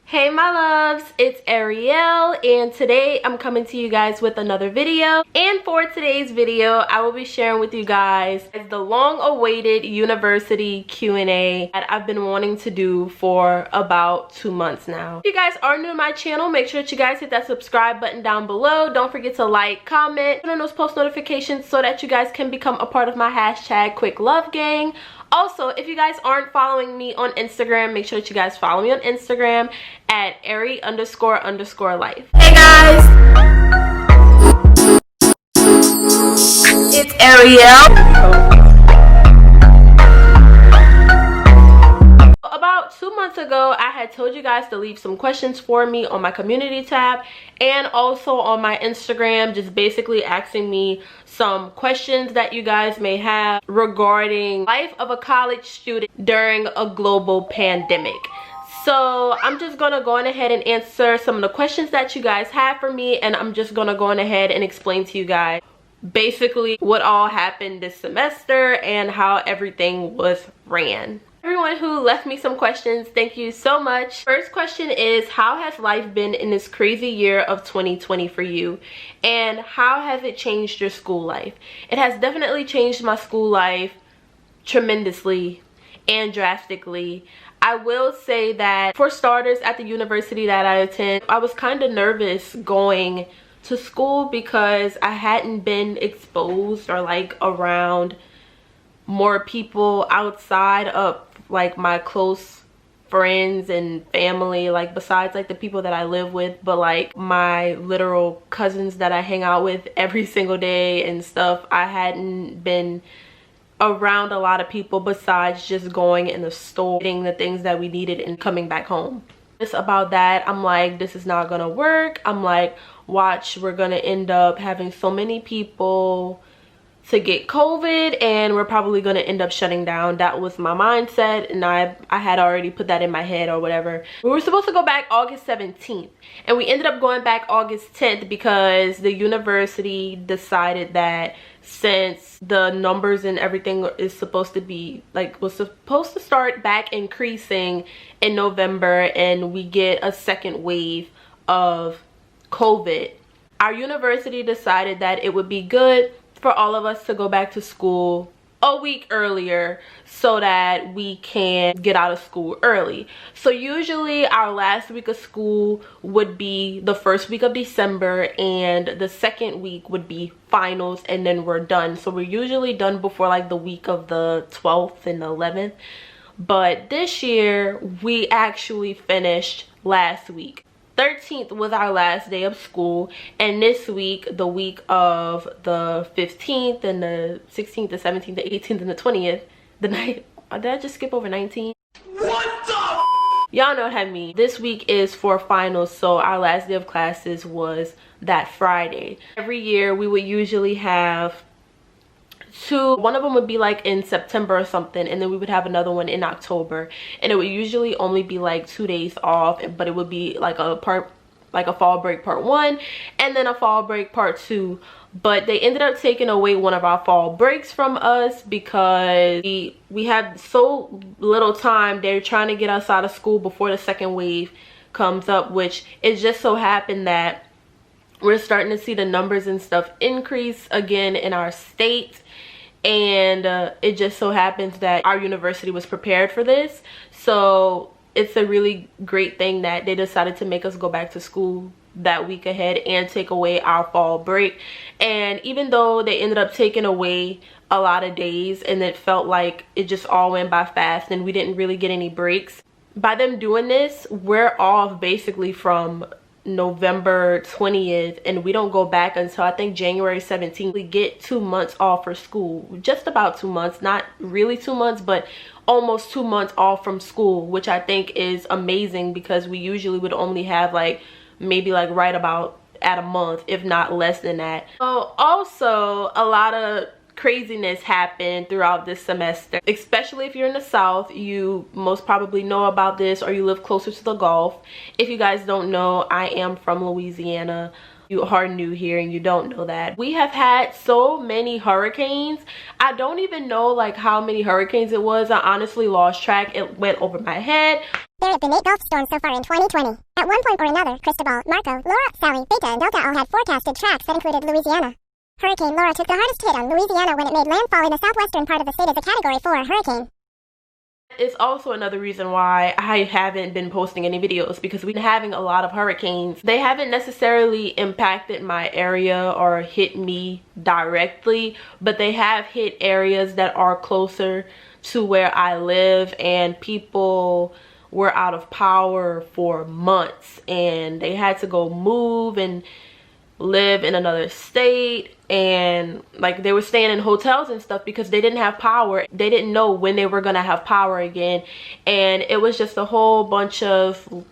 Hey my loves, it's Ariel and today I'm coming to you guys with another video. And for today's video, I will be sharing with you guys the long-awaited university Q&A that I've been wanting to do for about 2 months now. If you guys are new to my channel, make sure that you guys hit that subscribe button down below. Don't forget to like, comment, turn on those post notifications so that you guys can become a part of my hashtag Quick Love Gang. Also, if you guys aren't following me on Instagram, make sure that you guys follow me on Instagram at Ari__life. Hey guys! It's Ariel. About 2 months ago, I had told you guys to leave some questions for me on my community tab and also on my Instagram, just basically asking me some questions that you guys may have regarding life of a college student during a global pandemic. So I'm just gonna go on ahead and answer some of the questions that you guys have for me, and I'm just gonna go on ahead and explain to you guys basically what all happened this semester and how everything was ran. Everyone who left me some questions, thank you so much. First question is, how has life been in this crazy year of 2020 for you? And how has it changed your school life? It has definitely changed my school life tremendously and drastically. I will say that for starters, at the university that I attend, I was kind of nervous going to school because I hadn't been exposed or like around more people outside of like my close friends and family, like besides like the people that I live with, but like my literal cousins that I hang out with every single day and stuff. I hadn't been around a lot of people besides just going in the store, getting the things that we needed and coming back home. Just about that, I'm like, this is not gonna work. I'm like, watch, we're gonna end up having so many people to get COVID and we're probably gonna end up shutting down. That was my mindset, and I had already put that in my head or whatever. We were supposed to go back August 17th and we ended up going back August 10th because the university decided that since the numbers and everything is supposed to be like, was supposed to start back increasing in November and we get a second wave of COVID, our university decided that it would be good for all of us to go back to school a week earlier so that we can get out of school early. So usually our last week of school would be the first week of December and the second week would be finals, and then we're done. So we're usually done before like the week of the 12th and the 11th. But this year we actually finished last week. 13th was our last day of school, and this week, the week of the 15th and the 16th, the 17th, the 18th, and the 20th, the night, did I just skip over 19? What the? Y'all know what I mean. This week is for finals, so our last day of classes was that Friday. Every year we would usually have two. One of them would be like in September or something, and then we would have another one in October, and it would usually only be like 2 days off, but it would be like a fall break part 1 and then a fall break part 2. But they ended up taking away one of our fall breaks from us because we had so little time. They're trying to get us out of school before the second wave comes up, which it just so happened that we're starting to see the numbers and stuff increase again in our state. And it just so happens that our university was prepared for this. So it's a really great thing that they decided to make us go back to school that week ahead and take away our fall break. And even though they ended up taking away a lot of days and it felt like it just all went by fast and we didn't really get any breaks, by them doing this, we're off basically from November 20th and we don't go back until I think January 17th. We get 2 months off for school, just about 2 months, not really 2 months, but almost 2 months off from school, which I think is amazing because we usually would only have like maybe like right about at a month, if not less than that. So also a lot of craziness happened throughout this semester, especially if you're in the South. You most probably know about this, or you live closer to the Gulf. If you guys don't know, I am from Louisiana. You are new here and you don't know that. We have had so many hurricanes. I don't even know like how many hurricanes it was. I honestly lost track. It went over my head. There have been 8 Gulf storms so far in 2020. At one point or another, Cristobal, Marco, Laura, Sally, Beta, and Delta all had forecasted tracks that included Louisiana. Hurricane Laura took the hardest hit on Louisiana when it made landfall in the southwestern part of the state as a Category 4 hurricane. It's also another reason why I haven't been posting any videos, because we've been having a lot of hurricanes. They haven't necessarily impacted my area or hit me directly, but they have hit areas that are closer to where I live, and people were out of power for months and they had to go move and live in another state, and like they were staying in hotels and stuff because they didn't have power. They didn't know when they were gonna have power again, and it was just a whole bunch of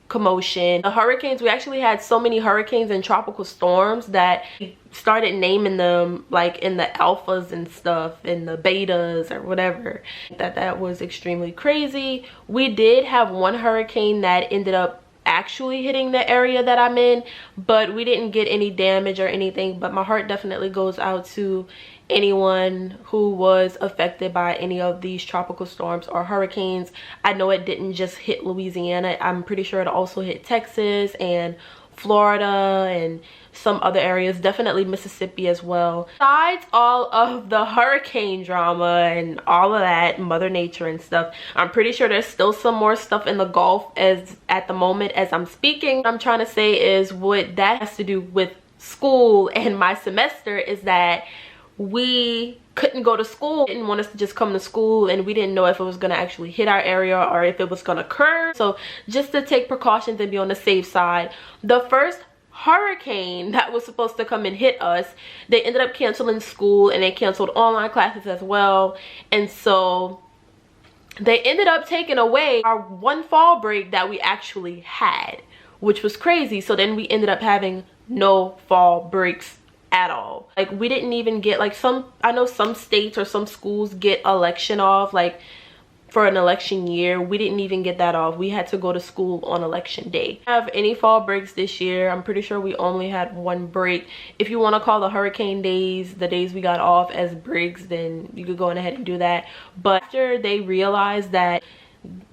commotion. The hurricanes, we actually had so many hurricanes and tropical storms that we started naming them like in the alphas and stuff, in the betas or whatever. That was extremely crazy. We did have one hurricane that ended up actually hitting the area that I'm in, but we didn't get any damage or anything. But my heart definitely goes out to anyone who was affected by any of these tropical storms or hurricanes. I know it didn't just hit Louisiana. I'm pretty sure it also hit Texas and Florida and some other areas, definitely Mississippi as well. Besides all of the hurricane drama and all of that, Mother Nature and stuff, I'm pretty sure there's still some more stuff in the Gulf as at the moment as I'm speaking. What I'm trying to say is what that has to do with school and my semester is that we couldn't go to school. They didn't want us to just come to school, and we didn't know if it was going to actually hit our area or if it was going to occur. So just to take precautions and be on the safe side, the first hurricane that was supposed to come and hit us, they ended up canceling school and they canceled online classes as well. And so they ended up taking away our one fall break that we actually had, which was crazy. So then we ended up having no fall breaks at all. Like we didn't even get like I know some states or some schools get election off, like for an election year. We didn't even get that off. We had to go to school on election day. Have any fall breaks this year? I'm pretty sure we only had one break. If you want to call the hurricane days, the days we got off, as breaks, then you could go ahead and do that. But after they realized that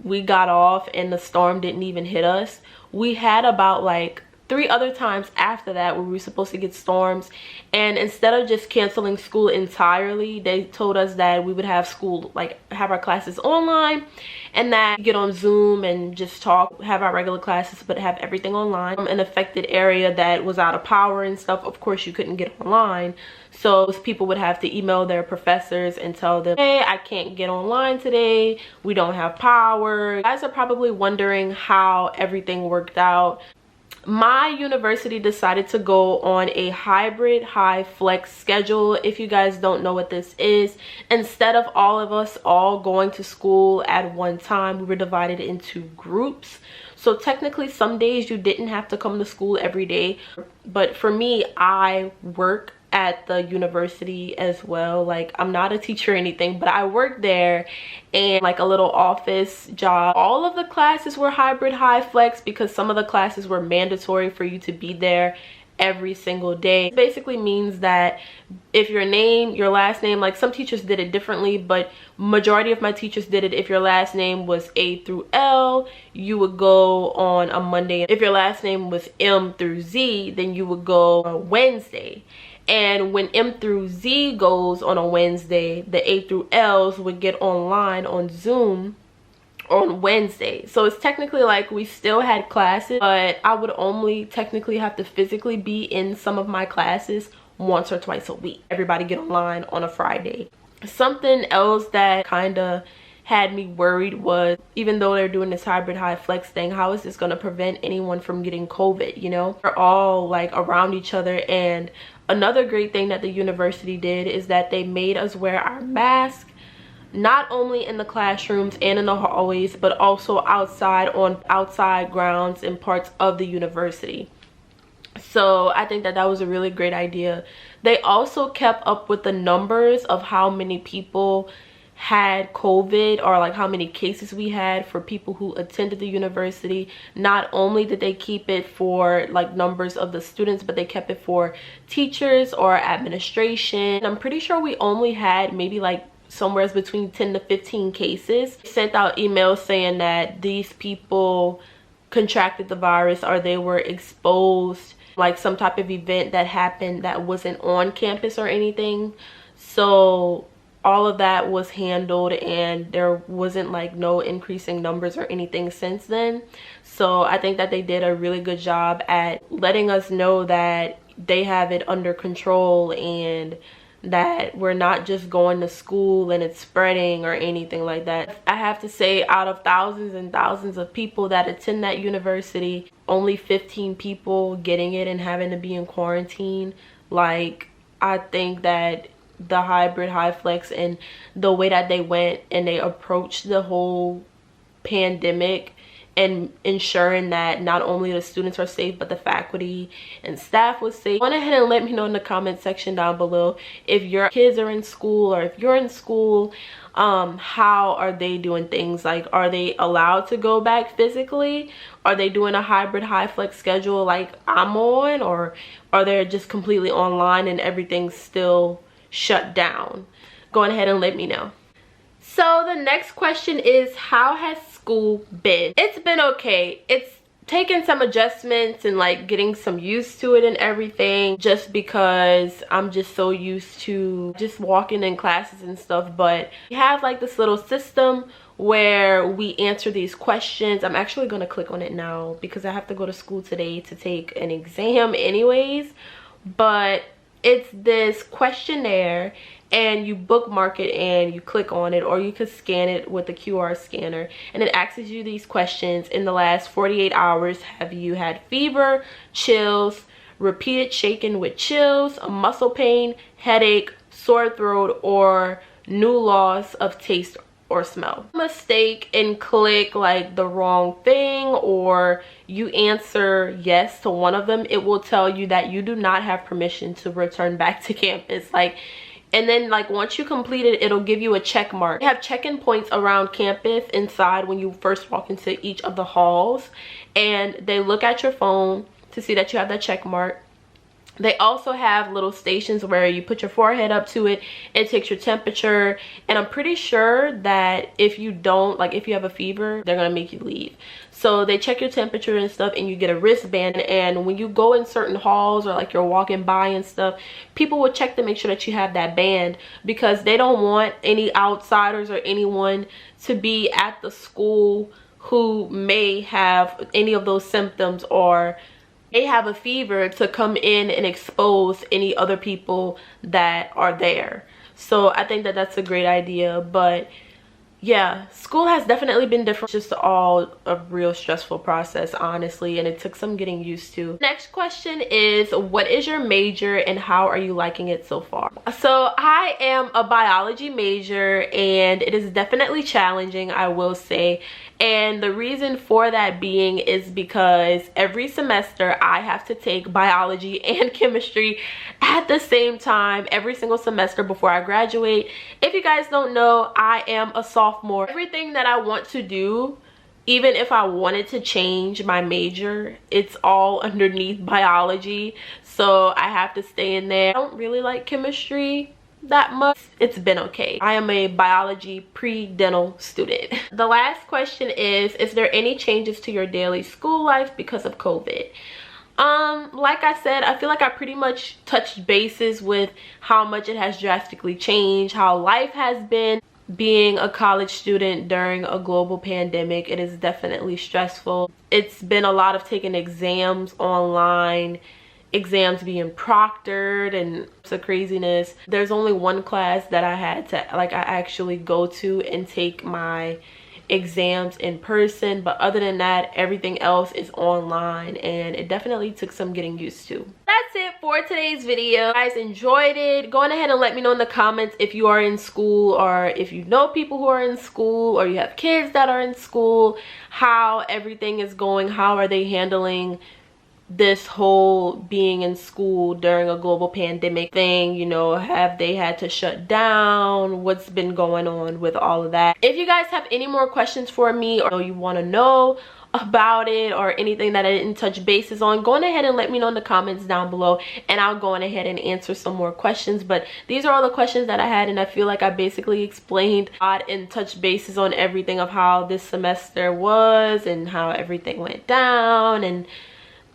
we got off and the storm didn't even hit us, we had about like 3 other times after that where we were supposed to get storms, and instead of just canceling school entirely, they told us that we would have school, like have our classes online, and that get on Zoom and just talk, have our regular classes, but have everything online. An affected area that was out of power and stuff, of course you couldn't get online, so people would have to email their professors and tell them, hey, I can't get online today, we don't have power. You guys are probably wondering how everything worked out. My university decided to go on a hybrid high flex schedule. If you guys don't know what this is, instead of all of us all going to school at one time, we were divided into groups. So technically some days you didn't have to come to school every day, but for me, I work at the university as well. Like I'm not a teacher or anything, but I work there and like a little office job. All of the classes were hybrid high flex because some of the classes were mandatory for you to be there every single day. It basically means that if your name, your last name, like some teachers did it differently, but majority of my teachers did it. If your last name was A through L, you would go on a Monday. If your last name was M through Z, then you would go on Wednesday. And when M through Z goes on a Wednesday, the A through L's would get online on Zoom on Wednesday. So it's technically like we still had classes, but I would only technically have to physically be in some of my classes once or twice a week. Everybody get online on a Friday. Something else that kind of had me worried was, even though they're doing this hybrid high flex thing, how is this going to prevent anyone from getting COVID? You know, we're all like around each other. And another great thing that the university did is that they made us wear our mask, not only in the classrooms and in the hallways, but also outside on outside grounds and parts of the university. So I think that that was a really great idea. They also kept up with the numbers of how many people had COVID, or like how many cases we had for people who attended the university. Not only did they keep it for like numbers of the students, but they kept it for teachers or administration. I'm pretty sure we only had maybe like somewhere between 10 to 15 cases. They sent out emails saying that these people contracted the virus or they were exposed, like some type of event that happened that wasn't on campus or anything. So all of that was handled and there wasn't like no increasing numbers or anything since then. So I think that they did a really good job at letting us know that they have it under control and that we're not just going to school and it's spreading or anything like that. I have to say, out of thousands and thousands of people that attend that university, only 15 people getting it and having to be in quarantine. Like, I think that the hybrid high flex and the way that they went and they approached the whole pandemic and ensuring that not only the students are safe but the faculty and staff was safe. Go ahead and let me know in the comment section down below if your kids are in school or if you're in school. How are they doing things? Like, are they allowed to go back physically? Are they doing a hybrid high flex schedule like I'm on, or are they just completely online and everything's still shut down? Go ahead and let me know. So the next question is, how has school been? It's been okay. It's taken some adjustments and like getting some used to it and everything, just because I'm just so used to just walking in classes and stuff. But we have like this little system where we answer these questions. I'm actually gonna click on it now because I have to go to school today to take an exam anyways. But it's this questionnaire and you bookmark it and you click on it, or you could scan it with the QR scanner, and it asks you these questions. In the last 48 hours, have you had fever, chills, repeated shaking with chills, muscle pain, headache, sore throat, or new loss of taste or smell? Mistake and click like the wrong thing, or you answer yes to one of them, it will tell you that you do not have permission to return back to campus. Like, and then like once you complete it, it'll give you a check mark. They have check-in points around campus inside when you first walk into each of the halls, and they look at your phone to see that you have that check mark. They also have little stations where you put your forehead up to it, it takes your temperature, and I'm pretty sure that if you don't, like if you have a fever, they're gonna make you leave. So they check your temperature and stuff, and you get a wristband, and when you go in certain halls or like you're walking by and stuff, people will check to make sure that you have that band, because they don't want any outsiders or anyone to be at the school who may have any of those symptoms or they have a fever to come in and expose any other people that are there. So I think that that's a great idea. But yeah, school has definitely been different. Just all a real stressful process, honestly, and it took some getting used to. Next question is, what is your major and how are you liking it so far? So I am a biology major and it is definitely challenging, I will say. And the reason for that being is because every semester I have to take biology and chemistry at the same time every single semester before I graduate. If you guys don't know, I am a sophomore. Everything that I want to do, even if I wanted to change my major, it's all underneath biology. So I have to stay in there. I don't really like chemistry that much. It's been okay. I am a biology pre-dental student. The last question is there any changes to your daily school life because of COVID? Like I said, I feel like I pretty much touched bases with how much it has drastically changed, how life has been. Being a college student during a global pandemic, it is definitely stressful. It's been a lot of taking exams online, exams being proctored, and it's a craziness. There's only one class that I had to I actually go to and take my exams in person, but other than that, everything else is online, and it definitely took some getting used to. That's it for today's video. If you guys enjoyed it, go on ahead and let me know in the comments if you are in school, or if you know people who are in school, or you have kids that are in school, how everything is going, how are they handling this whole being in school during a global pandemic thing. You know, have they had to shut down? What's been going on with all of that? If you guys have any more questions for me, or you want to know about it or anything that I didn't touch bases on, go on ahead and let me know in the comments down below, and I'll go on ahead and answer some more questions. But these are all the questions that I had, and I feel like I basically explained and touched bases on everything of how this semester was and how everything went down and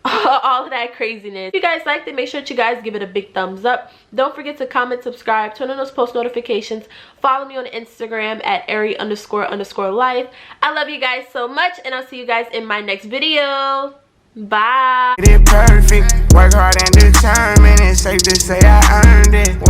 all of that craziness. If you guys liked it, make sure that you guys give it a big thumbs up. Don't forget to comment, subscribe, turn on those post notifications. Follow me on Instagram at Ari__life. I love you guys so much, and I'll see you guys in my next video. Bye. It perfect. Work hard and determined. It's safe to say I earned it.